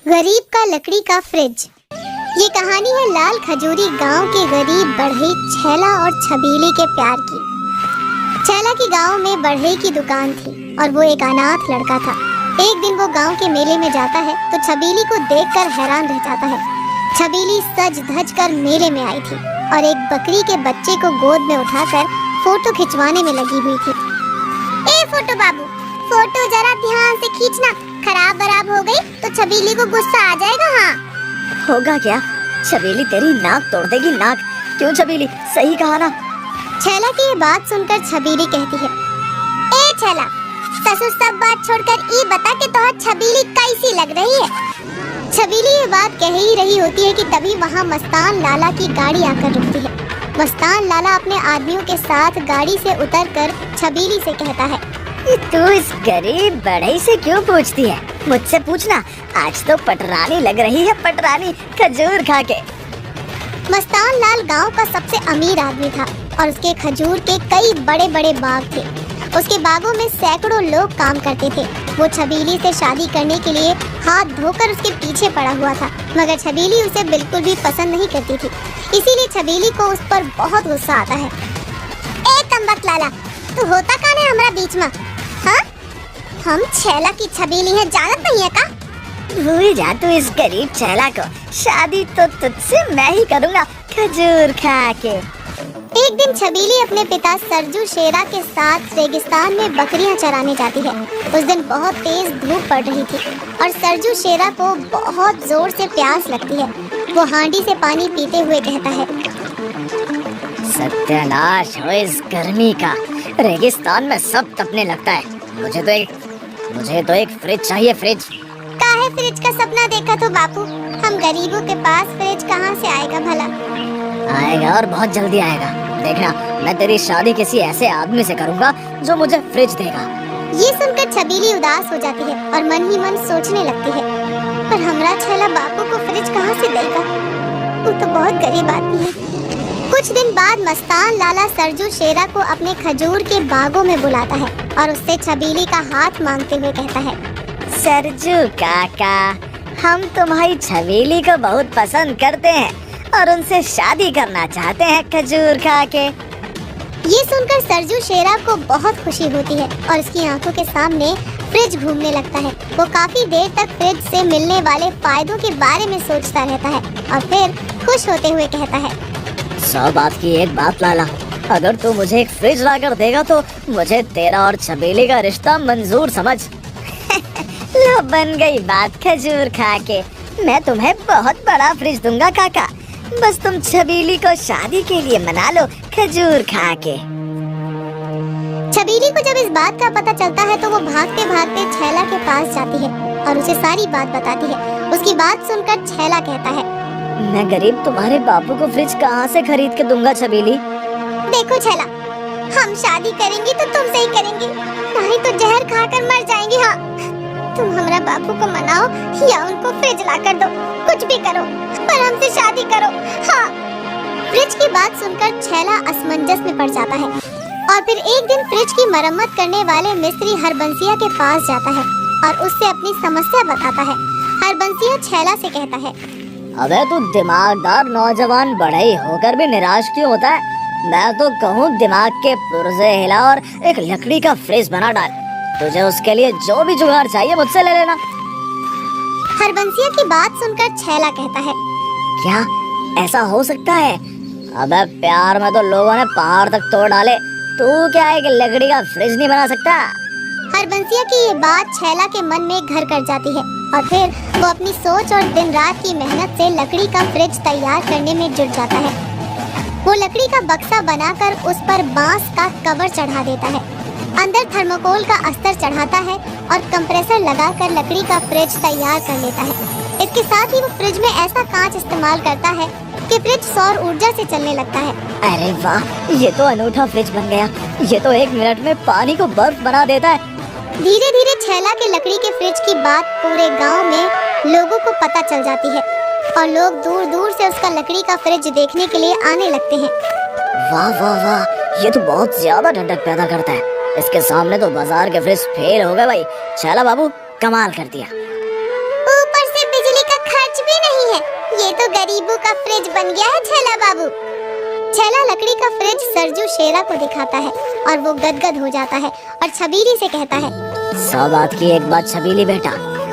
गरीब का लकड़ी का फ्रिज। ये कहानी है लाल खजूरी गांव के गरीब बढ़ई छैला और छबीली के प्यार की। छैला की गांव में बढ़ई की दुकान थी और वो एक अनाथ लड़का था। एक दिन वो गांव के मेले में जाता है तो छबीली को देखकर हैरान रह जाता है। छबीली सज धज कर मेले में आई थी और एक बकरी के बच्चे को गोद में उठाकर फोटो खिंचवाने में लगी हुई थी। ए फोटो बाबू, फोटो जरा ध्यान से खींचना, खराब बराब हो गई तो छबीली को गुस्सा आ जाएगा। हाँ होगा क्या? छबीली तेरी नाक तोड़ देगी, नाक। क्यों छबीली, सही कहा ना? छैला की ये बात सुनकर छबीली कहती है, ए छैला, ससुर सब बात छोड़कर ये बता कि तोहर छबीली कैसी लग रही है। छबीली ये बात कह ही रही होती है कि तभी वहाँ मस्तान लाला की गाड़ी आकर रुकती है। मस्तान लाला अपने आदमियों के साथ गाड़ी से उतरकर छबीली से कहता है, तू इस गरीब बढ़ई से क्यों पूछती है? मुझसे पूछना, आज तो पटरानी लग रही है, पटरानी खजूर खा के। मस्तान लाल गांव का सबसे अमीर आदमी था और उसके खजूर के कई बड़े बड़े बाग थे। उसके बागों में सैकड़ों लोग काम करते थे। वो छबीली से शादी करने के लिए हाथ धोकर उसके पीछे पड़ा हुआ था, मगर छबीली उसे बिल्कुल भी पसंद नहीं करती थी। इसीलिए छबीली को उस पर बहुत गुस्सा आता है। ए कमबख्त लाला, तू होता कौन है हमारा बीच में? हाँ, हम छैला की छबीली है, जानत नहीं है का? भूल जा तू इस गरीब छैला को, शादी तो तुझसे मैं ही करूँगा खजूर खा के। एक दिन छबीली अपने पिता सरजू शेरा के साथ रेगिस्तान में बकरियां चराने जाती है। उस दिन बहुत तेज धूप पड़ रही थी और सरजू शेरा को बहुत जोर से प्यास लगती है। वो हांडी से पानी पीते हुए कहता है, सत्यानाश हो इस गर्मी का, रेगिस्तान में सब तपने लगता है। मुझे तो एक फ्रिज चाहिए, फ्रिज। काहे फ्रिज का सपना देखा तो बापू, हम गरीबों के पास फ्रिज कहाँ से आएगा भला? आएगा और बहुत जल्दी आएगा। देखना, मैं तेरी शादी किसी ऐसे आदमी से करूंगा जो मुझे फ्रिज देगा। ये सुनकर छबीली उदास हो जाती है और मन ही मन सोचने लगती है, पर हमरा छैला बापू को फ्रिज कहाँ से देगा? वो तो बहुत गरीब आदमी है। कुछ दिन बाद मस्तान लाला सरजू शेरा को अपने खजूर के बागों में बुलाता है और उससे छबीली का हाथ मांगते हुए कहता है, सरजू काका, हम तुम्हारी छबीली को बहुत पसंद करते हैं और उनसे शादी करना चाहते हैं खजूर खा के। ये सुनकर सरजू शेरा को बहुत खुशी होती है और उसकी आंखों के सामने फ्रिज घूमने लगता है। वो काफी देर तक फ्रिज से मिलने वाले फायदों के बारे में सोचता रहता है और फिर खुश होते हुए कहता है, 100 बात की एक बात लाला, अगर तू मुझे एक फ्रिज लाकर देगा तो मुझे तेरा और छबीली का रिश्ता मंजूर समझ। लो बन गई बात खजूर खा के। मैं तुम्हें बहुत बड़ा फ्रिज दूंगा काका, बस तुम छबीली को शादी के लिए मना लो खजूर खा के। छबीली को जब इस बात का पता चलता है तो वो भागते भागते छैला के पास जाती है और उसे सारी बात बताती है। उसकी बात सुनकर छैला कहता है, मैं गरीब तुम्हारे बापू को फ्रिज कहाँ से खरीद के दूंगा छबीली? देखो छैला, हम शादी करेंगे तो तुमसे ही करेंगे, नहीं तो जहर खाकर मर जाएंगे। हाँ, तुम हमारा बापू को मनाओ या उनको फ्रिज ला कर दो, कुछ भी करो, पर हमसे शादी करो। हाँ। फ्रिज की बात सुनकर छैला असमंजस में पड़ जाता है और फिर एक दिन फ्रिज की मरम्मत करने वाले मिस्त्री हरबंसिया के पास जाता है और उससे अपनी समस्या बताता है। हरबंसिया छैला से कहता है, अबे तू दिमागदार नौजवान बढ़ई होकर भी निराश क्यों होता है? मैं तो कहूँ दिमाग के पुर्जे हिला और एक लकड़ी का फ्रिज बना डाल। तुझे उसके लिए जो भी जुगाड़ चाहिए मुझसे ले लेना। हरबंसिया की बात सुनकर छैला कहता है, क्या ऐसा हो सकता है? अबे प्यार में तो लोगों ने पहाड़ तक तोड़ डाले, तू क्या एक लकड़ी का फ्रिज नहीं बना सकता? हरबंसिया की ये बात छैला के मन में घर कर जाती है और फिर वो अपनी सोच और दिन रात की मेहनत से लकड़ी का फ्रिज तैयार करने में जुट जाता है। वो लकड़ी का बक्सा बनाकर उस पर बांस का कवर चढ़ा देता है, अंदर थर्मोकोल का अस्तर चढ़ाता है और कंप्रेसर लगाकर लकड़ी का फ्रिज तैयार कर लेता है। इसके साथ ही वो फ्रिज में ऐसा कांच इस्तेमाल करता है कि फ्रिज सौर ऊर्जा से चलने लगता है। अरे वाह, ये तो अनूठा फ्रिज बन गया। ये तो 1 मिनट में पानी को बर्फ बना देता है। धीरे धीरे छैला के लकड़ी के फ्रिज की बात पूरे गांव में लोगों को पता चल जाती है और लोग दूर दूर से उसका लकड़ी का फ्रिज देखने के लिए आने लगते हैं। वाह वाह वाह, ये तो बहुत ज्यादा ठंडक पैदा करता है। इसके सामने तो बाजार के फ्रिज फेल हो गए भाई। छैला बाबू कमाल कर दिया। ऊपर से बिजली ये तो गरीबों का फ्रिज बन गया है छैला बाबू। छैला लकड़ी का फ्रिज सरजू शेरा को दिखाता है और वो गदगद हो जाता है और छबीली से कहता है, 100 बात की एक बात छबीली बेटा,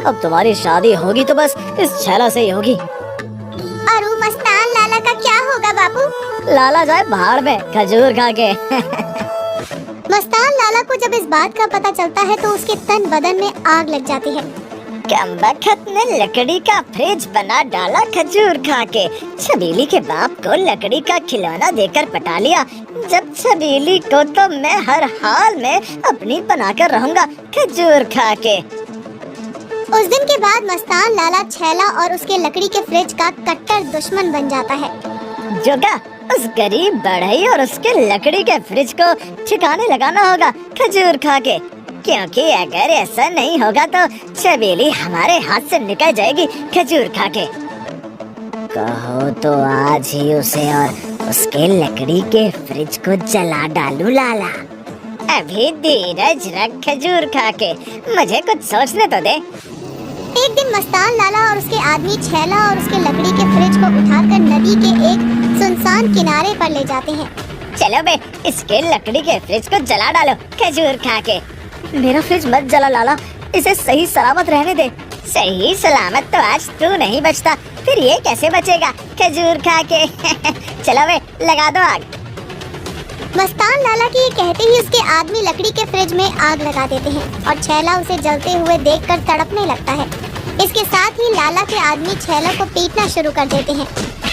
अब तुम्हारी शादी होगी तो बस इस छैला से ही होगी। और वो मस्तान लाला का क्या होगा बाबू? लाला जाए भाड़ में खजूर खा के। मस्तान लाला को जब इस बात का पता चलता है तो उसके तन बदन में आग लग जाती है। कमबख्त ने लकड़ी का फ्रिज बना डाला खजूर खा के। छबीली के बाप को लकड़ी का खिलौना देकर पटा लिया। जब छबीली को तो मैं हर हाल में अपनी बनाकर रहूंगा खजूर खा के। उस दिन के बाद मस्तान लाला छैला और उसके लकड़ी के फ्रिज का कट्टर दुश्मन बन जाता है। जोगा उस गरीब बढ़ई और उसके लकड़ी के फ्रिज को ठिकाने लगाना होगा खजूर खा के, क्योंकि अगर ऐसा नहीं होगा तो छबीली हमारे हाथ से निकल जाएगी खजूर खा के। कहो तो आज ही उसे और उसके लकड़ी के फ्रिज को जला डालूं लाला। अभी धीरज रख खजूर खा के, मुझे कुछ सोचने तो दे। एक दिन मस्तान लाला और उसके आदमी छैला और उसके लकड़ी के फ्रिज को उठाकर नदी के एक सुनसान किनारे पर ले जाते हैं। चलो बे, इसके लकड़ी के फ्रिज को जला डालो खजूर खा के। मेरा फ्रिज मत जला लाला, इसे सही सलामत रहने दे। सही सलामत तो आज तू नहीं बचता, फिर ये कैसे बचेगा खजूर खा के। चलो बे, लगा दो आग। मस्तान लाला के ये कहते ही उसके आदमी लकड़ी के फ्रिज में आग लगा देते हैं और छैला उसे जलते हुए देखकर तड़पने लगता है। इसके साथ ही लाला के आदमी छैला को पीटना शुरू कर देते हैं।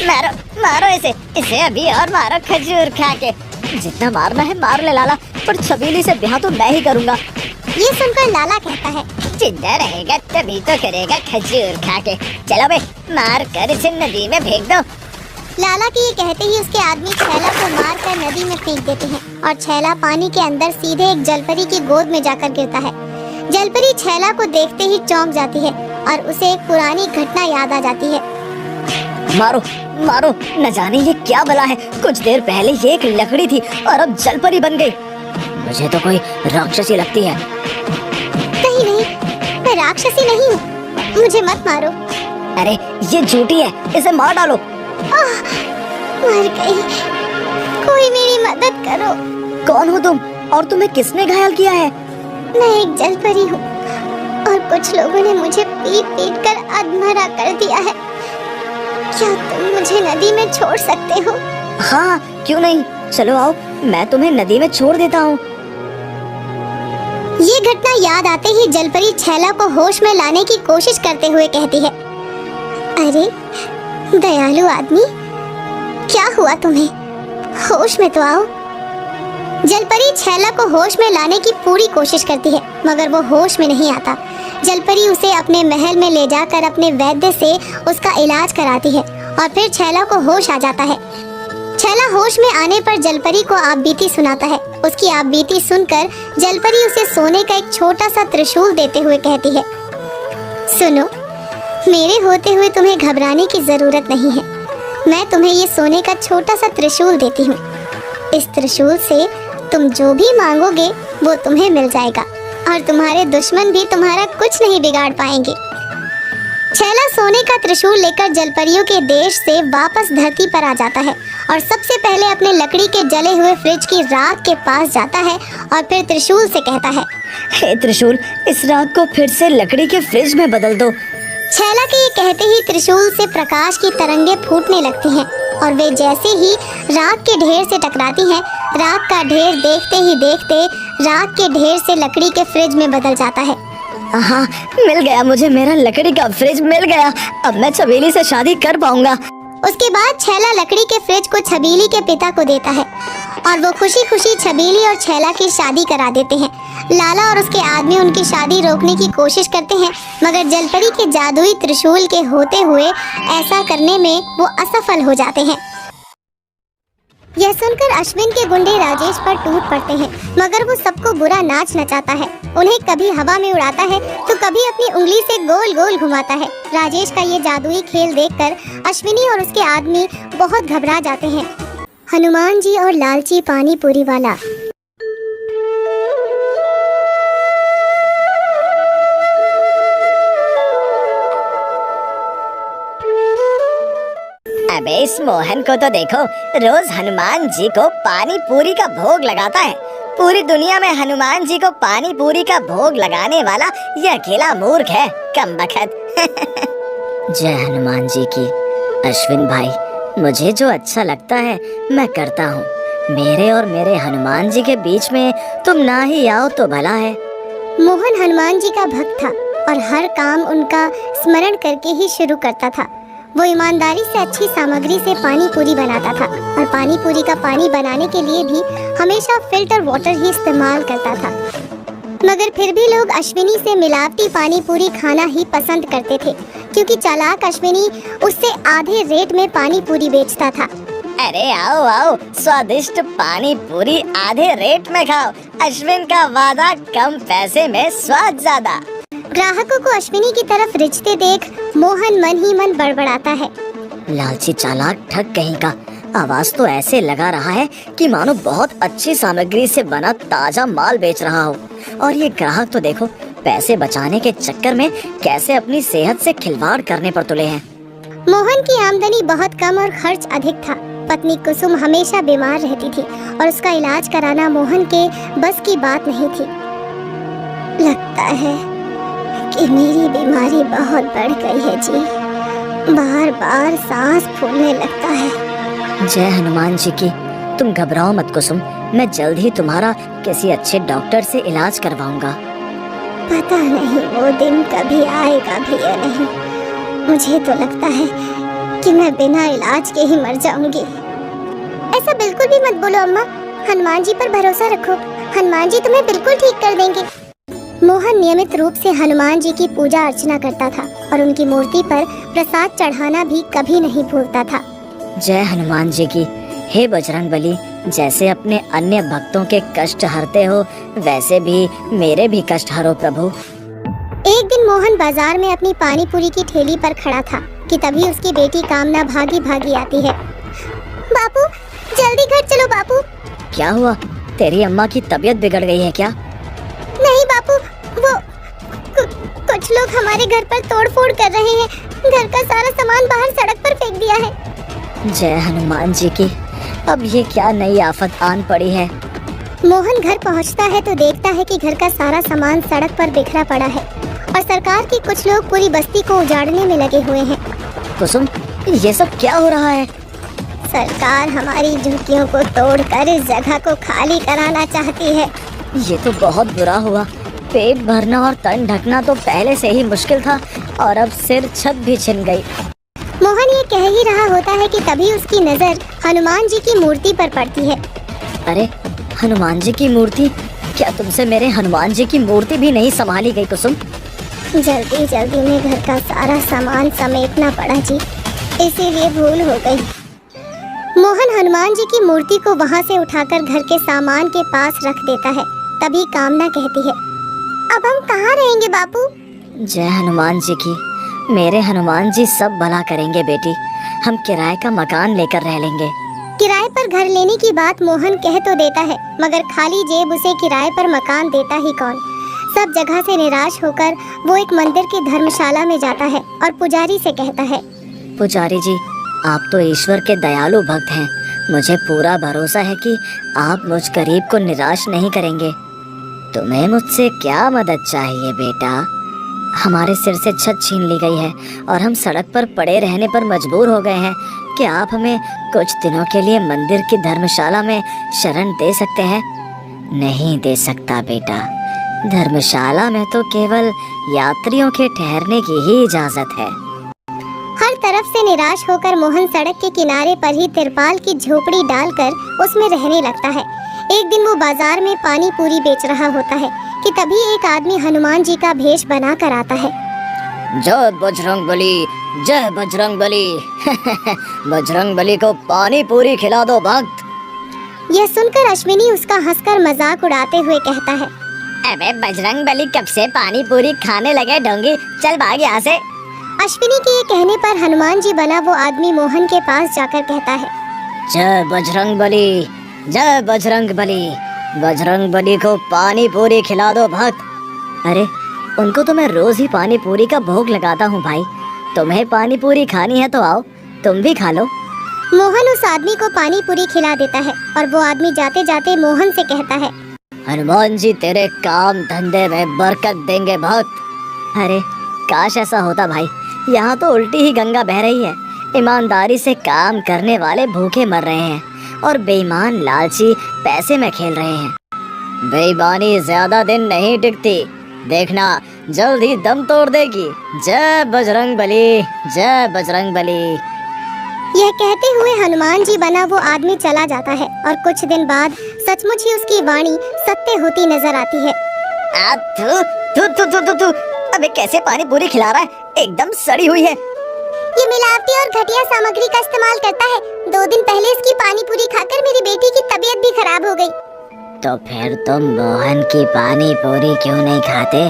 मारो मारो इसे अभी और मारो खजूर खा के। जितना मारना है मार ले लाला, पर छबीली से ब्याह तो मैं ही करूँगा। ये सुनकर लाला कहता है, जिंदा रहेगा तभी तो करेगा खजूर खा के। चलो बे, मार कर इसे नदी में फेंक दो। लाला के ये कहते ही उसके आदमी छैला को मारकर नदी में फेंक देते हैं और छैला पानी के अंदर सीधे एक जलपरी की गोद में जाकर गिरता है। जलपरी छैला को देखते ही चौंक जाती है और उसे एक पुरानी घटना याद आ जाती है। मारो मारो, न जाने ये क्या बला है। कुछ देर पहले ये एक लकड़ी थी और अब जलपरी बन गई। मुझे तो कोई राक्षसी लगती है। नहीं नहीं, मैं राक्षसी नहीं हूँ, मुझे मत मारो। अरे ये झूठी है, इसे मार डालो। मर गई, कोई मेरी मदद करो। कौन हो तुम और तुम्हें किसने घायल किया है? मैं एक जलपरी हूँ और कुछ लोगों ने मुझे पीट पीट कर अधमरा कर दिया है। क्या तुम मुझे नदी में छोड़ सकते हो? हाँ, क्यों नहीं, चलो आओ, मैं तुम्हें नदी में छोड़ देता हूँ। ये घटना याद आते ही जलपरी छैला को होश में लाने की कोशिश करते हुए कहती है, अरे दयालु आदमी, क्या हुआ तुम्हें? होश में तो आओ। जलपरी छैला को होश में लाने की पूरी कोशिश करती है, मगर वो होश में नहीं आता। जलपरी उसे अपने महल में ले जाकर अपने वैद्य से उसका इलाज कराती है और फिर छैला को होश आ जाता है। छैला होश में आने पर जलपरी को आप बीती सुनाता है। उसकी आप बीती सुनकर जलपरी उसे सोने का एक छोटा सा त्रिशूल देते हुए कहती है, सुनो, मेरे होते हुए तुम्हें घबराने की जरूरत नहीं है। मैं तुम्हें ये सोने का छोटा सा त्रिशूल देती हूँ। इस त्रिशूल से तुम जो भी मांगोगे वो तुम्हें मिल जाएगा और तुम्हारे दुश्मन भी तुम्हारा कुछ नहीं बिगाड़ पाएंगे। छैला सोने का त्रिशूल लेकर जलपरियों के देश से वापस धरती पर आ जाता है और सबसे पहले अपने लकड़ी के जले हुए फ्रिज की राख के पास जाता है और फिर त्रिशूल से कहता है, हे त्रिशूल, इस राख को फिर से लकड़ी के फ्रिज में बदल दो। छैला के ये कहते ही त्रिशूल से प्रकाश की तरंगे फूटने लगती हैं और वे जैसे ही राख के ढेर से टकराती हैं, राख का ढेर देखते ही देखते राख के ढेर से लकड़ी के फ्रिज में बदल जाता है। हाँ, मिल गया मुझे, मेरा लकड़ी का फ्रिज मिल गया। अब मैं छबीली से शादी कर पाऊंगा। उसके बाद छैला लकड़ी के फ्रिज को छबीली के पिता को देता है और वो खुशी खुशी छबीली और छैला की शादी करा देते हैं। लाला और उसके आदमी उनकी शादी रोकने की कोशिश करते हैं, मगर जलपरी के जादुई त्रिशूल के होते हुए ऐसा करने में वो असफल हो जाते हैं। यह सुनकर अश्विन के गुंडे राजेश पर टूट पड़ते हैं, मगर वो सबको बुरा नाच नचाता है। उन्हें कभी हवा में उड़ाता है तो कभी अपनी उंगली से गोल गोल घुमाता है। राजेश का ये जादुई खेल देखकर अश्विनी और उसके आदमी बहुत घबरा जाते हैं। हनुमान जी और लालची पानी पूरी वाला। अबे इस मोहन को तो देखो, रोज हनुमान जी को पानी पूरी का भोग लगाता है। पूरी दुनिया में हनुमान जी को पानी पूरी का भोग लगाने वाला ये अकेला मूर्ख है, कमबख्त। जय हनुमान जी की। अश्विन भाई, मुझे जो अच्छा लगता है मैं करता हूँ। मेरे और मेरे हनुमान जी के बीच में तुम ना ही आओ तो भला है। मोहन हनुमान जी का भक्त था और हर काम उनका स्मरण करके ही शुरू करता था। वो ईमानदारी से अच्छी सामग्री से पानी पूरी बनाता था और पानी पूरी का पानी बनाने के लिए भी हमेशा फिल्टर वाटर ही इस्तेमाल करता था। मगर फिर भी लोग अश्विनी से मिलावटी पानी पूरी खाना ही पसंद करते थे, क्योंकि चालाक अश्विनी उससे आधे रेट में पानी पूरी बेचता था। अरे आओ आओ, स्वादिष्ट पानी पूरी आधे रेट में खाओ। अश्विन का वादा, कम पैसे में स्वाद ज्यादा। ग्राहकों को अश्विनी की तरफ रिझते देख मोहन मन ही मन बड़बड़ाता है। लालची चालाक ठग कहीं का। आवाज तो ऐसे लगा रहा है कि मानो बहुत अच्छी सामग्री से बना ताजा माल बेच रहा हो। और ये ग्राहक तो देखो, पैसे बचाने के चक्कर में कैसे अपनी सेहत से खिलवाड़ करने पर तुले हैं। मोहन की आमदनी बहुत कम और खर्च अधिक था। पत्नी कुसुम हमेशा बीमार रहती थी और उसका इलाज कराना मोहन के बस की बात नहीं थी। लगता है कि मेरी बीमारी बहुत बढ़ गई है जी, बार बार सांस फूलने लगता है। जय हनुमान जी की। तुम घबराओ मत कुसुम, मैं जल्द ही तुम्हारा किसी अच्छे डॉक्टर से इलाज करवाऊंगा। पता नहीं वो दिन कभी आएगा भी या नहीं। मुझे तो लगता है कि मैं बिना इलाज के ही मर जाऊंगी। ऐसा बिल्कुल भी मत बोलो अम्मा, हनुमान जी पर भरोसा रखो, हनुमान जी तुम्हें बिल्कुल ठीक कर देंगे। मोहन नियमित रूप से हनुमान जी की पूजा अर्चना करता था और उनकी मूर्ति पर प्रसाद चढ़ाना भी कभी नहीं भूलता था। जय हनुमान जी की। हे बजरंगबली, जैसे अपने अन्य भक्तों के कष्ट हरते हो, वैसे भी मेरे भी कष्ट हरो प्रभु। एक दिन मोहन बाजार में अपनी पानी पूरी की ठेली पर खड़ा था कि तभी उसकी बेटी कामना भागी भागी आती है। बापू, जल्दी घर चलो बापू। क्या हुआ? तेरी अम्मा की तबीयत बिगड़ गई है क्या? नहीं बापू, वो कुछ लोग हमारे घर पर तोड़फोड़ कर रहे हैं। घर का सारा सामान बाहर सड़क पर फेंक दिया है। जय हनुमान जी की। अब ये क्या नई आफत आन पड़ी है? मोहन घर पहुंचता है तो देखता है कि घर का सारा सामान सड़क पर बिखरा पड़ा है और सरकार के कुछ लोग पूरी बस्ती को उजाड़ने में लगे हुए हैं। कुसुम, ये सब क्या हो रहा है? सरकार हमारी झुग्गियों को तोड़कर इस जगह को खाली कराना चाहती है। ये तो बहुत बुरा हुआ। पेट भरना और तन ढकना तो पहले से ही मुश्किल था और अब सिर छत भी छिन गई। मोहन ये कह ही रहा होता है कि तभी उसकी नजर हनुमान जी की मूर्ति पर पड़ती है। अरे हनुमान जी की मूर्ति? क्या तुमसे मेरे हनुमान जी की मूर्ति भी नहीं संभाली गई कुसुम? जल्दी जल्दी में घर का सारा सामान समेटना पड़ा जी, इसीलिए भूल हो गई। मोहन हनुमान जी की मूर्ति को वहाँ से उठाकर घर के सामान के पास रख देता है। तभी कामना कहती है, अब हम कहाँ रहेंगे बापू? जय हनुमान जी की। मेरे हनुमान जी सब भला करेंगे बेटी। हम किराए का मकान लेकर रह लेंगे। किराए पर घर लेने की बात मोहन कह तो देता है, मगर खाली जेब उसे किराए पर मकान देता ही कौन। सब जगह से निराश होकर वो एक मंदिर की धर्मशाला में जाता है और पुजारी से कहता है, पुजारी जी, आप तो ईश्वर के दयालु भक्त हैं। मुझे पूरा भरोसा है कि आप मुझ गरीब को निराश नहीं करेंगे। तुम्हें मुझसे क्या मदद चाहिए बेटा? हमारे सिर से छत छीन ली गई है और हम सड़क पर पड़े रहने पर मजबूर हो गए हैं। क्या आप हमें कुछ दिनों के लिए मंदिर की धर्मशाला में शरण दे सकते हैं? नहीं दे सकता बेटा। धर्मशाला में तो केवल यात्रियों के ठहरने की ही इजाजत है। हर तरफ से निराश होकर मोहन सड़क के किनारे पर ही तिरपाल की झोपड़ी डालकर उसमें रहने लगता है। एक दिन वो बाजार में पानी पूरी बेच रहा होता है कि तभी एक आदमी हनुमान जी का भेष बना कर आता है। जय बजरंगबली, जय बजरंगबली। बजरंगबली को पानी पूरी खिला दो भक्त। यह सुनकर अश्विनी उसका हंसकर मजाक उड़ाते हुए कहता है, अबे बजरंगबली कब से पानी पूरी खाने लगे ढोंगी, चल भाग यहाँ से। अश्विनी के ये कहने पर हनुमान जी बना वो आदमी मोहन के पास जाकर कहता है, जय बजरंगबली, जय बजरंगबली। बजरंगबली को पानी पूरी खिला दो भक्त। अरे उनको तो मैं रोज ही पानी पूरी का भोग लगाता हूँ भाई। तुम्हें पानी पूरी खानी है तो आओ, तुम भी खा लो। मोहन उस आदमी को पानी पूरी खिला देता है और वो आदमी जाते जाते मोहन से कहता है, हनुमान जी तेरे काम धंधे में बरकत देंगे बहुत। अरे काश ऐसा होता भाई, यहाँ तो उल्टी ही गंगा बह रही है। ईमानदारी से काम करने वाले भूखे मर रहे हैं और बेईमान लालची पैसे में खेल रहे हैं। बेईमानी ज्यादा दिन नहीं टिकती, देखना जल्द ही दम तोड़ देगी। जय बजरंग बली, जय बजरंग बली। यह कहते हुए हनुमान जी बना वो आदमी चला जाता है और कुछ दिन बाद सचमुच ही उसकी वाणी सत्य होती नजर आती है। थू थू थू थू थू थू, अबे कैसे पानी पूरी खिला रहा है, एकदम सड़ी हुई है। ये मिलावटी और घटिया सामग्री का इस्तेमाल करता है। 2 दिन पहले इसकी पानी पूरी खाकर मेरी बेटी की तबीयत भी खराब हो गई। तो फिर तुम मोहन की पानी पूरी क्यों नहीं खाते?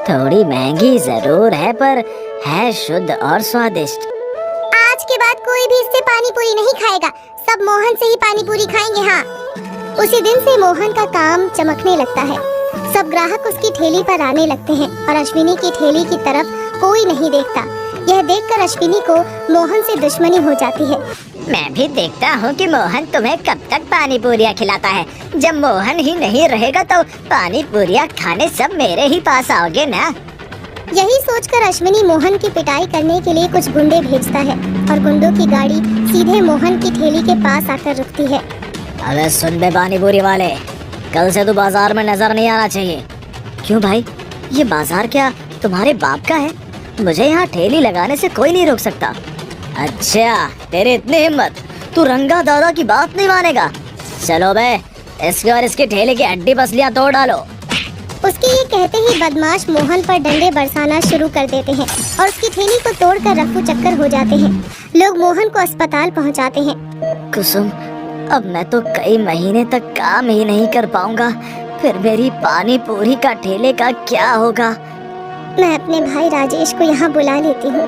थोड़ी महंगी जरूर है पर है शुद्ध और स्वादिष्ट। आज के बाद कोई भी इससे पानी पूरी नहीं खाएगा, सब मोहन से ही पानी पूरी खाएंगे। हाँ, उसी दिन से मोहन का काम चमकने लगता है। सब ग्राहक उसकी ठेली पर आने लगते हैं और अश्विनी की ठेली की तरफ कोई नहीं देखता। यह देखकर अश्विनी को मोहन से दुश्मनी हो जाती है। मैं भी देखता हूँ कि मोहन तुम्हें कब तक पानी पूरियाँ खिलाता है। जब मोहन ही नहीं रहेगा तो पानी पूरियाँ खाने सब मेरे ही पास आओगे ना। यही सोचकर अश्विनी मोहन की पिटाई करने के लिए कुछ गुंडे भेजता है और गुंडों की गाड़ी सीधे मोहन की ठेली के पास आकर रुकती है। अबे सुन बे पानी पूरी वाले, कल से तू बाजार में नजर नहीं आना चाहिए। क्यों भाई, ये बाजार क्या तुम्हारे बाप का है? मुझे यहाँ ठेली लगाने से कोई नहीं रोक सकता। अच्छा तेरे इतनी हिम्मत, तू रंगा दादा की बात नहीं मानेगा। चलो बे, इसके और इसकी ठेले की हड्डी पसलियाँ तोड़ डालो। उसके ये कहते ही बदमाश मोहन पर डंडे बरसाना शुरू कर देते हैं और उसकी थैली को तोड़कर रफू चक्कर हो जाते हैं। लोग मोहन को अस्पताल पहुंचाते हैं। कुसुम, अब मैं तो कई महीने तक काम ही नहीं कर पाऊंगा, फिर मेरी पानी पूरी का ठेले का क्या होगा? मैं अपने भाई राजेश को यहाँ बुला लेती हूँ।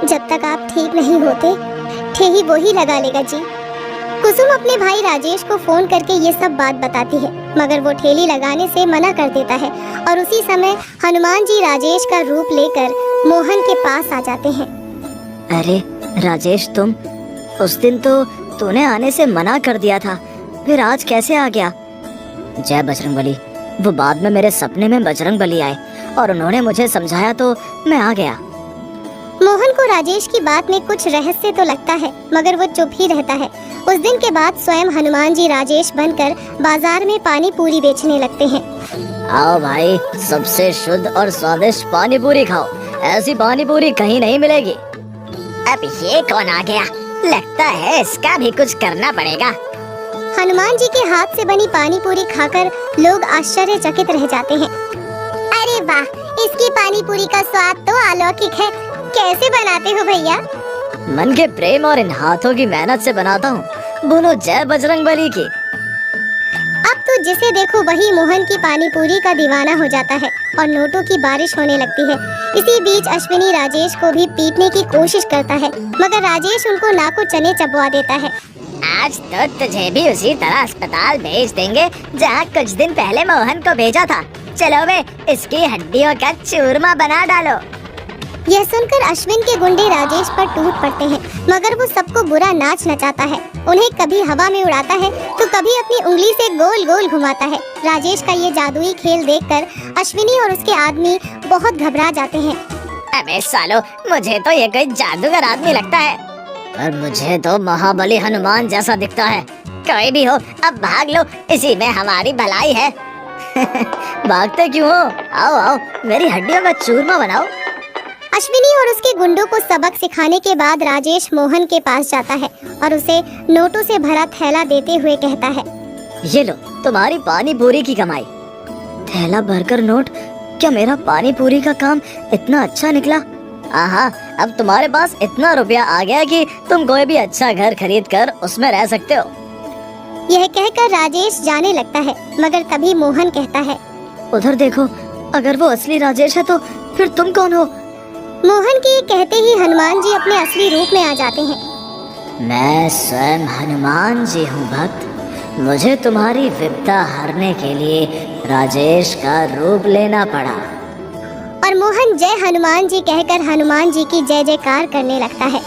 जब तक आप ठीक नहीं होते, ठेही वो ही लगा लेगा जी। कुसुम अपने भाई राजेश को फोन करके ये सब बात बताती है, मगर वो ठेली लगाने से मना कर देता है और उसी समय हनुमान जी राजेश का रूप लेकर मोहन के पास आ जाते हैं। अरे राजेश, तुम उस दिन तो तूने आने से मना कर दिया था, फिर आज कैसे आ गया? जय बजरंगबली। वो बाद में मेरे सपने में बजरंगबली आए और उन्होंने मुझे समझाया तो मैं आ गया। मोहन को राजेश की बात में कुछ रहस्य तो लगता है, मगर वो चुप ही रहता है। उस दिन के बाद स्वयं हनुमान जी राजेश बनकर बाजार में पानी पूरी बेचने लगते हैं। आओ भाई, सबसे शुद्ध और स्वादिष्ट पानी पूरी खाओ, ऐसी पानी पूरी कहीं नहीं मिलेगी। अब ये कौन आ गया? लगता है इसका भी कुछ करना पड़ेगा। हनुमान जी के हाथ से बनी पानी पूरी खाकर लोग आश्चर्यचकित रह जाते हैं। अरे वाह, इसकी पानी पूरी का स्वाद तो अलौकिक है। कैसे बनाते हो भैया? मन के प्रेम और इन हाथों की मेहनत से बनाता हूँ। बोलो जय बजरंगबली की। अब तो जिसे देखो वही मोहन की पानी पूरी का दीवाना हो जाता है और नोटों की बारिश होने लगती है। इसी बीच अश्विनी राजेश को भी पीटने की कोशिश करता है, मगर राजेश उनको नाको चने चबवा देता है। आज तो तुझे भी उसी तरह अस्पताल भेज देंगे जहाँ कुछ दिन पहले मोहन को भेजा था। चलो वे, इसकी हड्डियों का चूरमा बना डालो। यह सुनकर अश्विन के गुंडे राजेश पर टूट पड़ते हैं, मगर वो सबको बुरा नाच नचाता है। उन्हें कभी हवा में उड़ाता है तो कभी अपनी उंगली से गोल गोल घुमाता है। राजेश का ये जादुई खेल देखकर अश्विनी और उसके आदमी बहुत घबरा जाते हैं। अबे सालो, मुझे तो ये कोई जादूगर आदमी लगता है, पर मुझे तो महाबली हनुमान जैसा दिखता है। कोई भी हो, अब भाग लो, इसी में हमारी भलाई है। भागते क्यों हो? आओ आओ, मेरी हड्डियों का चूरमा बनाओ। अश्विनी और उसके गुंडों को सबक सिखाने के बाद राजेश मोहन के पास जाता है और उसे नोटों से भरा थैला देते हुए कहता है, ये लो तुम्हारी पानी पूरी की कमाई। थैला भरकर नोट? क्या मेरा पानी पूरी का काम इतना अच्छा निकला? आहा, अब तुम्हारे पास इतना रुपया आ गया कि तुम कोई भी अच्छा घर खरीद कर उसमें रह सकते हो। यह कहकर राजेश जाने लगता है, मगर तभी मोहन कहता है, उधर देखो, अगर वो असली राजेश है तो फिर तुम कौन हो? मोहन के कहते ही हनुमान जी अपने असली रूप में आ जाते हैं। मैं स्वयं हनुमान जी हूँ भक्त। मुझे तुम्हारी विपदा हरने के लिए राजेश का रूप लेना पड़ा। और मोहन जय हनुमान जी कहकर हनुमान जी की जय जयकार करने लगता है।